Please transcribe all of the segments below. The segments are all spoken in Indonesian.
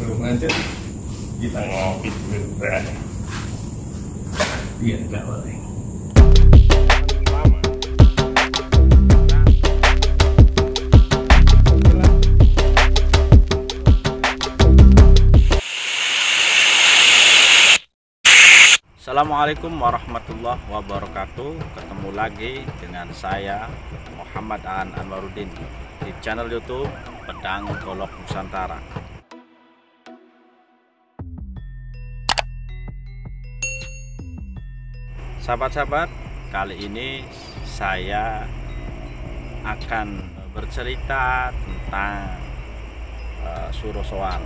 sebelum lanjut kita ngopi dulu, Bray. Biar nggak oleng. Assalamualaikum warahmatullahi wabarakatuh. Ketemu lagi dengan saya Muhammad Aan Anwaruddin di channel YouTube Pedang Golok Nusantara. Sahabat-sahabat, kali ini saya akan bercerita tentang Surosoan.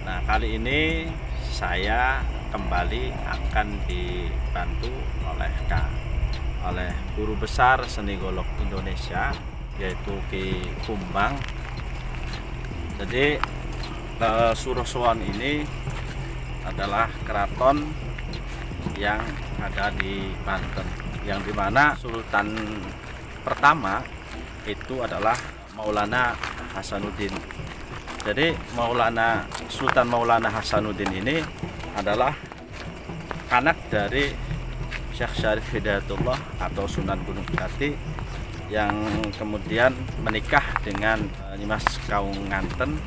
Nah, kali ini saya kembali akan dibantu oleh guru besar seni golok Indonesia, yaitu Ki Kumbang. Jadi Surosoan ini adalah keraton yang ada di Banten, yang dimana Sultan pertama itu adalah Maulana Hasanuddin. Jadi Sultan Maulana Hasanuddin ini adalah anak dari Syekh Syarif Hidayatullah atau Sunan Gunung Jati, yang kemudian menikah dengan Nyimas Kaung Nganten.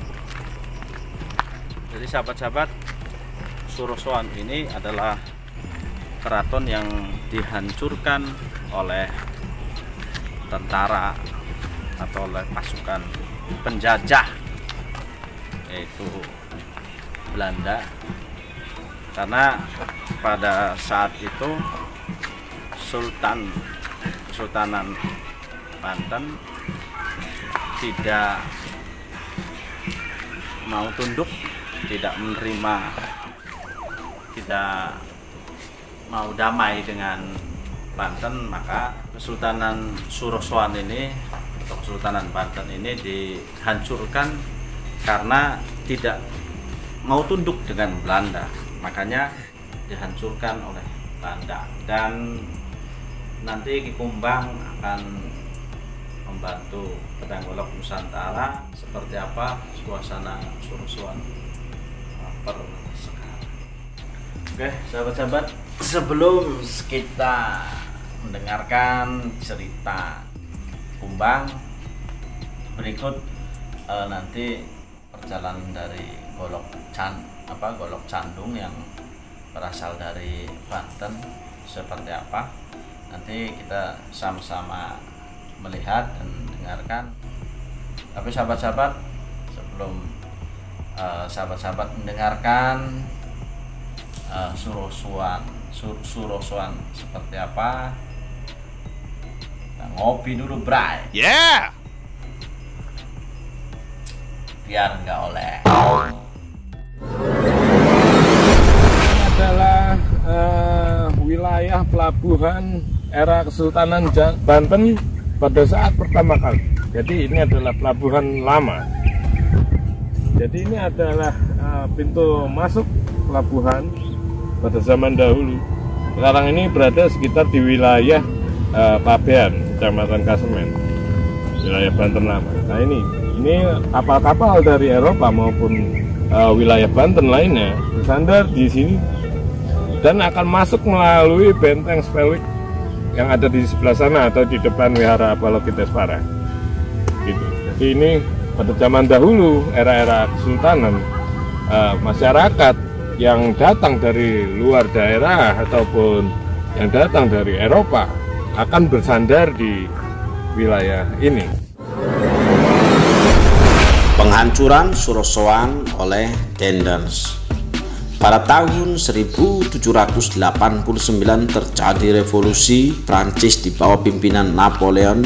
Jadi sahabat-sahabat, Surosoan ini adalah keraton yang dihancurkan oleh tentara atau oleh pasukan penjajah, yaitu Belanda. Karena pada saat itu Kesultanan Banten tidak mau tunduk, tidak menerima, tidak mau damai dengan Banten, maka Kesultanan Surosoan ini atau Kesultanan Banten ini dihancurkan karena tidak mau tunduk dengan Belanda. Makanya dihancurkan oleh Belanda. Dan nanti Ki Kumbang akan membantu Pedang Golok Nusantara seperti apa suasana Surosoan per sekarang. Oke sahabat-sahabat, sebelum kita mendengarkan cerita Kumbang, berikut nanti perjalanan dari golok candung yang berasal dari Banten seperti apa. Nanti kita sama-sama melihat dan dengarkan. Tapi sahabat-sahabat, sebelum sahabat-sahabat mendengarkan Surosoan seperti apa, kita ngopi dulu, Bray. Yeah. Biar nggak oleh. Adalah wilayah pelabuhan era Kesultanan Banten pada saat pertama kali. Jadi ini adalah pelabuhan lama. Jadi ini adalah pintu masuk pelabuhan pada zaman dahulu. Sekarang ini berada sekitar di wilayah Pabean, Kecamatan Kasemen, wilayah Banten lama. Nah ini kapal-kapal dari Eropa maupun wilayah Banten lainnya bersandar di sini dan akan masuk melalui benteng Spelwijk yang ada di sebelah sana atau di depan Wihara Balokitesvara. Gitu. Jadi ini pada zaman dahulu, era-era Kesultanan, masyarakat yang datang dari luar daerah ataupun yang datang dari Eropa akan bersandar di wilayah ini. Penghancuran Surosoan oleh Daendels. Pada tahun 1789 terjadi revolusi Prancis di bawah pimpinan Napoleon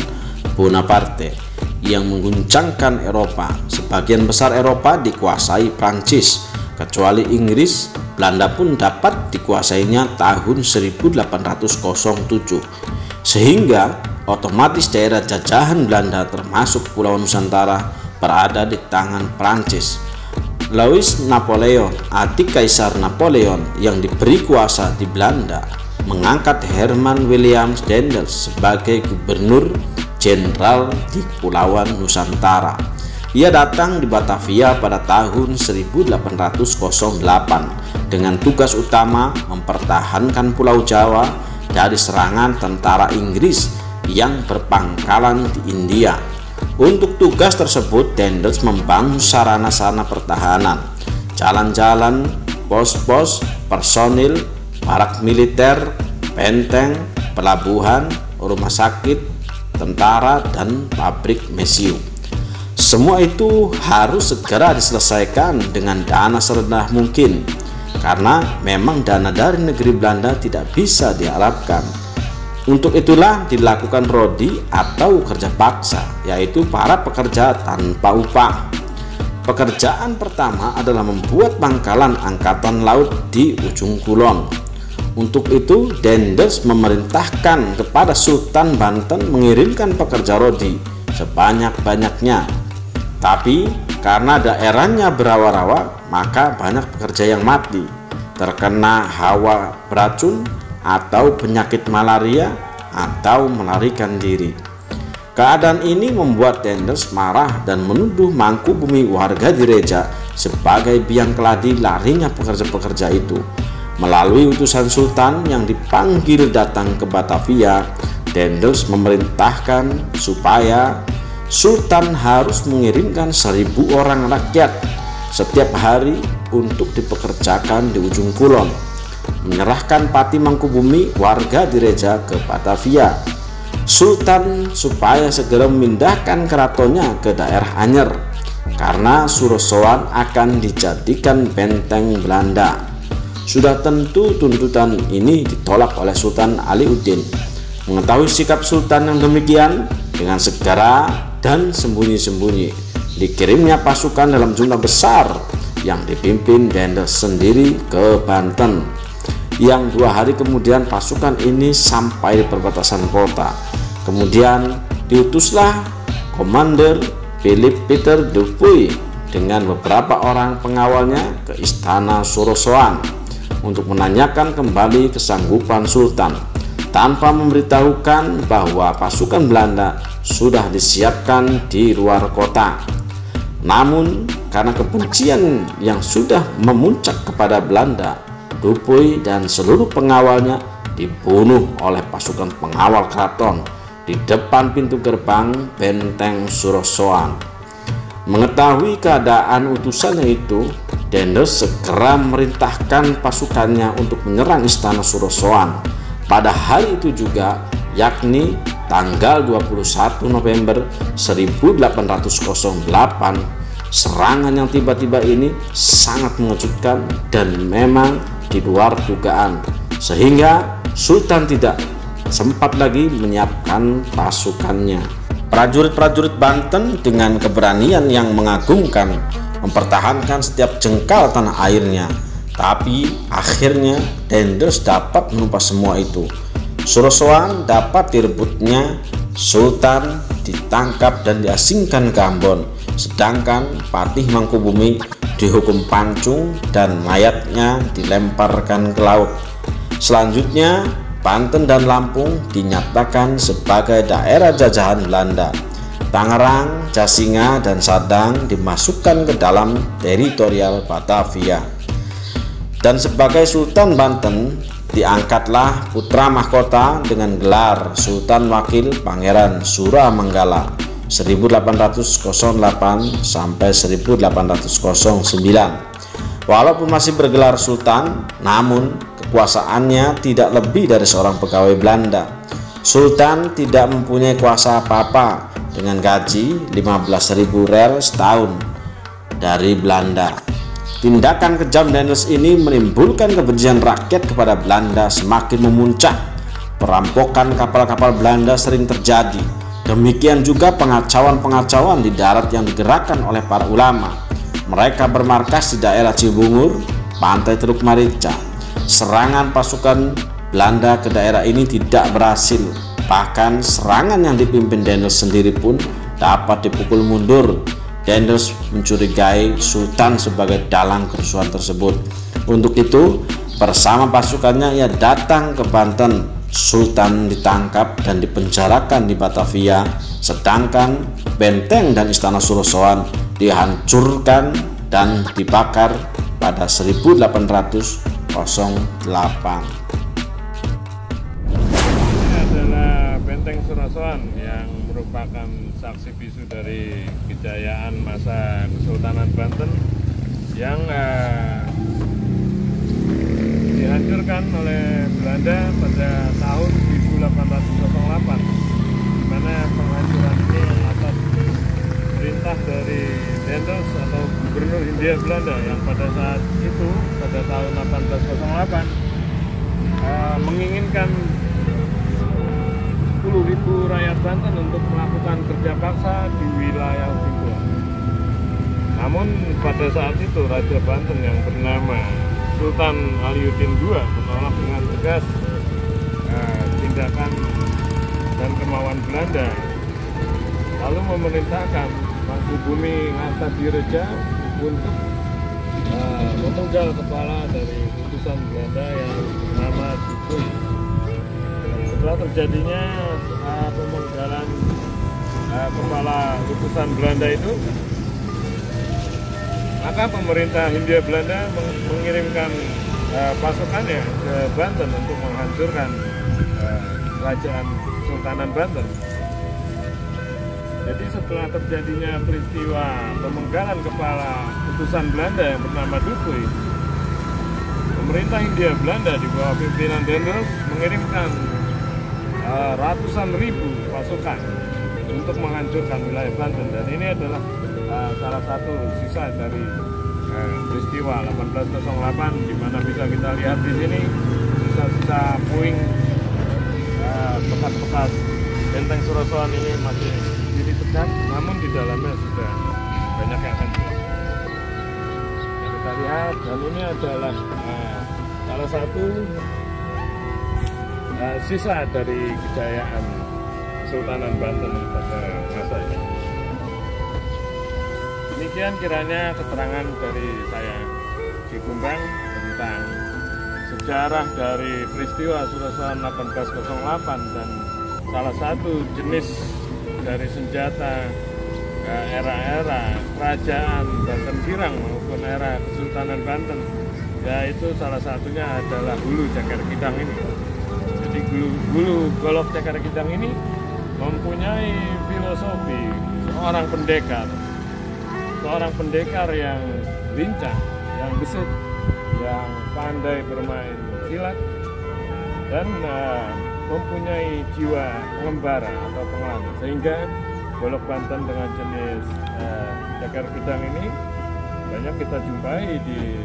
Bonaparte yang mengguncangkan Eropa. Sebagian besar Eropa dikuasai Prancis, kecuali Inggris. Belanda pun dapat dikuasainya tahun 1807, sehingga otomatis daerah jajahan Belanda termasuk Pulau Nusantara berada di tangan Prancis. Louis Napoleon, adik Kaisar Napoleon yang diberi kuasa di Belanda, mengangkat Herman William Daendels sebagai gubernur jenderal di Kepulauan Nusantara. Ia datang di Batavia pada tahun 1808 dengan tugas utama mempertahankan Pulau Jawa dari serangan tentara Inggris yang berpangkalan di India. Untuk tugas tersebut, Daendels membangun sarana-sarana pertahanan, jalan-jalan, pos-pos, personil, barak militer, benteng, pelabuhan, rumah sakit, tentara, dan pabrik mesiu. Semua itu harus segera diselesaikan dengan dana serendah mungkin, karena memang dana dari negeri Belanda tidak bisa diharapkan. Untuk itulah dilakukan rodi atau kerja paksa, yaitu para pekerja tanpa upah. Pekerjaan pertama adalah membuat pangkalan angkatan laut di ujung kulon. Untuk itu, Daendels memerintahkan kepada Sultan Banten mengirimkan pekerja rodi sebanyak-banyaknya. Tapi karena daerahnya berawa-rawa, maka banyak pekerja yang mati, terkena hawa beracun atau penyakit malaria atau melarikan diri. Keadaan ini membuat Daendels marah dan menuduh Mangkubumi warga Direja sebagai biang keladi larinya pekerja-pekerja itu. Melalui utusan Sultan yang dipanggil datang ke Batavia, Daendels memerintahkan supaya Sultan harus mengirimkan 1000 orang rakyat setiap hari untuk dipekerjakan di ujung kulon, menyerahkan Pati Mangkubumi warga Direja ke Batavia. Sultan supaya segera memindahkan keratonnya ke daerah Anyer, karena Surosoan akan dijadikan benteng Belanda. Sudah tentu tuntutan ini ditolak oleh Sultan Aliuddin. Mengetahui sikap Sultan yang demikian, dengan segera dan sembunyi-sembunyi dikirimnya pasukan dalam jumlah besar yang dipimpin Daendels sendiri ke Banten. Yang 2 hari kemudian pasukan ini sampai di perbatasan kota. Kemudian diutuslah Komander Philip Peter Dupuy dengan beberapa orang pengawalnya ke istana Surosoan untuk menanyakan kembali kesanggupan Sultan, tanpa memberitahukan bahwa pasukan Belanda sudah disiapkan di luar kota. Namun karena kebencian yang sudah memuncak kepada Belanda, Dupuy dan seluruh pengawalnya dibunuh oleh pasukan pengawal keraton di depan pintu gerbang benteng Surosoan. Mengetahui keadaan utusannya itu, Daendels segera memerintahkan pasukannya untuk menyerang istana Surosoan. Pada hari itu juga, yakni tanggal 21 November 1808, serangan yang tiba-tiba ini sangat mengejutkan dan memang di luar dugaan, sehingga Sultan tidak sempat lagi menyiapkan pasukannya. Prajurit-prajurit Banten dengan keberanian yang mengagumkan mempertahankan setiap jengkal tanah airnya, tapi akhirnya Daendels dapat menumpas semua itu. Surosoan dapat direbutnya, Sultan ditangkap dan diasingkan ke Ambon, sedangkan Patih Mangkubumi dihukum pancung dan mayatnya dilemparkan ke laut. Selanjutnya, Banten dan Lampung dinyatakan sebagai daerah jajahan Belanda. Tangerang, Jasinga, dan Sadang dimasukkan ke dalam teritorial Batavia. Dan sebagai Sultan Banten, diangkatlah putra mahkota dengan gelar Sultan Wakil Pangeran Suramanggala 1808 sampai 1809. Walaupun masih bergelar Sultan, namun kekuasaannya tidak lebih dari seorang pegawai Belanda. Sultan tidak mempunyai kuasa apa-apa dengan gaji 15.000 rel setahun dari Belanda. Tindakan kejam Daendels ini menimbulkan kebencian rakyat kepada Belanda semakin memuncak. Perampokan kapal-kapal Belanda sering terjadi. Demikian juga pengacauan-pengacauan di darat yang digerakkan oleh para ulama. Mereka bermarkas di daerah Cibungur, pantai Teluk Marica. Serangan pasukan Belanda ke daerah ini tidak berhasil. Bahkan serangan yang dipimpin Daendels sendiri pun dapat dipukul mundur. Daendels mencurigai Sultan sebagai dalang kerusuhan tersebut. Untuk itu, bersama pasukannya ia datang ke Banten. Sultan ditangkap dan dipenjarakan di Batavia, sedangkan benteng dan istana Surosoan dihancurkan dan dibakar pada 1808. Ini adalah Benteng Surasoan yang merupakan saksi bisu dari kejayaan masa Kesultanan Banten yang dihancurkan oleh Belanda pada tahun 1808, di mana penghancuran ini atas perintah dari Dendels atau Gubernur Hindia Belanda yang pada saat itu, pada tahun 1808, menginginkan 10.000 rakyat Banten untuk melakukan kerja paksa di wilayah Ujung. Namun pada saat itu Raja Banten yang bernama Sultan Aliuddin II menolak dengan tegas tindakan dan kemauan Belanda, lalu memerintahkan Mangkubumi Ngartadireja untuk memenggal kepala dari utusan Belanda yang bernama Dukuy. Setelah terjadinya pemenggalan kepala utusan Belanda itu, maka pemerintah Hindia Belanda mengirimkan pasukannya ke Banten untuk menghancurkan kerajaan Kesultanan Banten. Jadi setelah terjadinya peristiwa pemenggalan kepala utusan Belanda yang bernama Dukuy, pemerintah Hindia Belanda di bawah pimpinan Dendels mengirimkan ratusan ribu pasukan untuk menghancurkan wilayah Banten, dan ini adalah salah satu sisa dari peristiwa 1808, di mana bisa kita lihat di sini sisa-sisa puing bekas-bekas Benteng Surasoan ini masih berdiri tegak, namun di dalamnya sudah banyak yang hancur. Yang kita lihat, dan ini adalah salah satu sisa dari kejayaan Kesultanan Banten pada masa ini. Demikian kiranya keterangan dari saya Ki Kumbang tentang sejarah dari peristiwa Surasoan 1808 dan salah satu jenis dari senjata era-era kerajaan Banten Girang maupun era Kesultanan Banten, yaitu salah satunya adalah hulu cakar kidang ini. Jadi hulu golok cakar kidang ini mempunyai filosofi seorang pendekar yang lincah, yang gesit, yang pandai bermain silat, dan mempunyai jiwa pengembara atau pengelan, sehingga golok Banten dengan jenis cakar kidang ini banyak kita jumpai di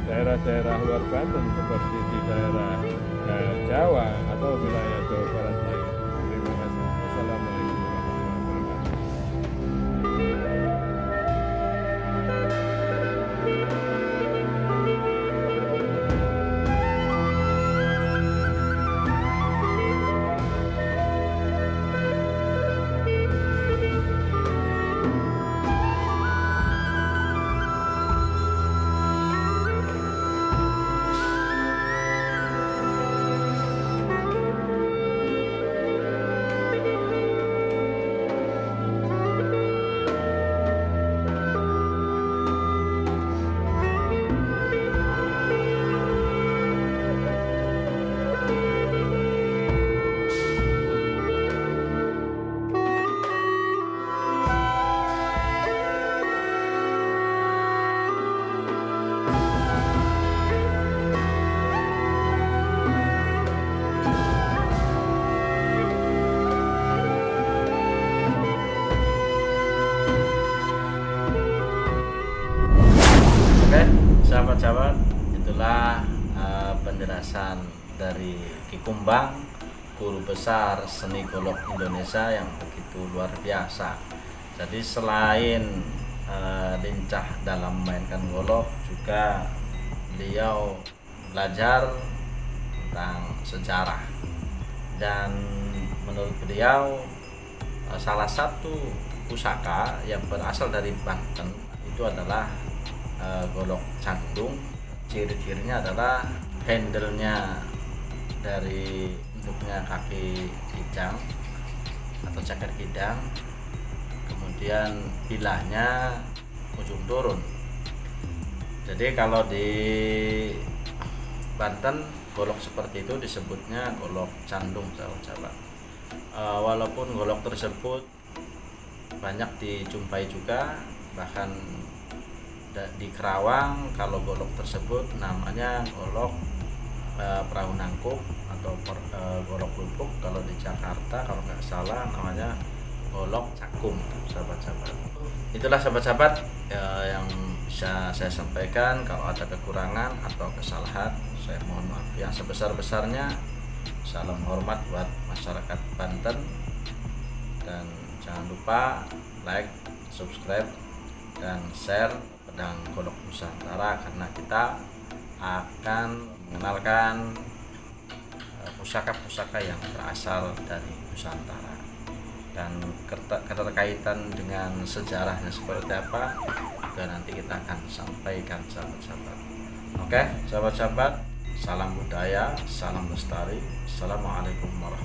daerah-daerah luar Banten seperti di daerah Jawa atau wilayah Jawa Barat lain. Terima kasih. Assalamualaikum warahmatullahi wabarakatuh. Sahabat-sahabat, itulah penjelasan dari Ki Kumbang, guru besar seni golok Indonesia yang begitu luar biasa. Jadi selain lincah dalam memainkan golok, juga beliau belajar tentang sejarah, dan menurut beliau salah satu pusaka yang berasal dari Banten itu adalah golok cangkung. Ciri-cirinya adalah handle-nya dari bentuknya kaki kijang atau cakar kidang, kemudian bilahnya ujung turun. Jadi kalau di Banten golok seperti itu disebutnya golok candung, sahabat-sahabat. Walaupun golok tersebut banyak dijumpai juga, bahkan di Kerawang kalau golok tersebut namanya golok perahu nangkuk atau golok lupuk. Kalau di Jakarta kalau nggak salah namanya golok cakung, sahabat-sahabat. Itulah sahabat-sahabat yang bisa saya sampaikan. Kalau ada kekurangan atau kesalahan, saya mohon maaf yang sebesar-besarnya. Salam hormat buat masyarakat Banten, dan jangan lupa like, subscribe, dan share Pedang Golok Nusantara, karena kita akan mengenalkan pusaka-pusaka yang berasal dari Nusantara, dan keterkaitan dengan sejarahnya seperti apa juga nanti kita akan sampaikan, sahabat-sahabat. Oke, sahabat-sahabat, salam budaya, salam lestari. Assalamualaikum warahmatullahi wabarakatuh.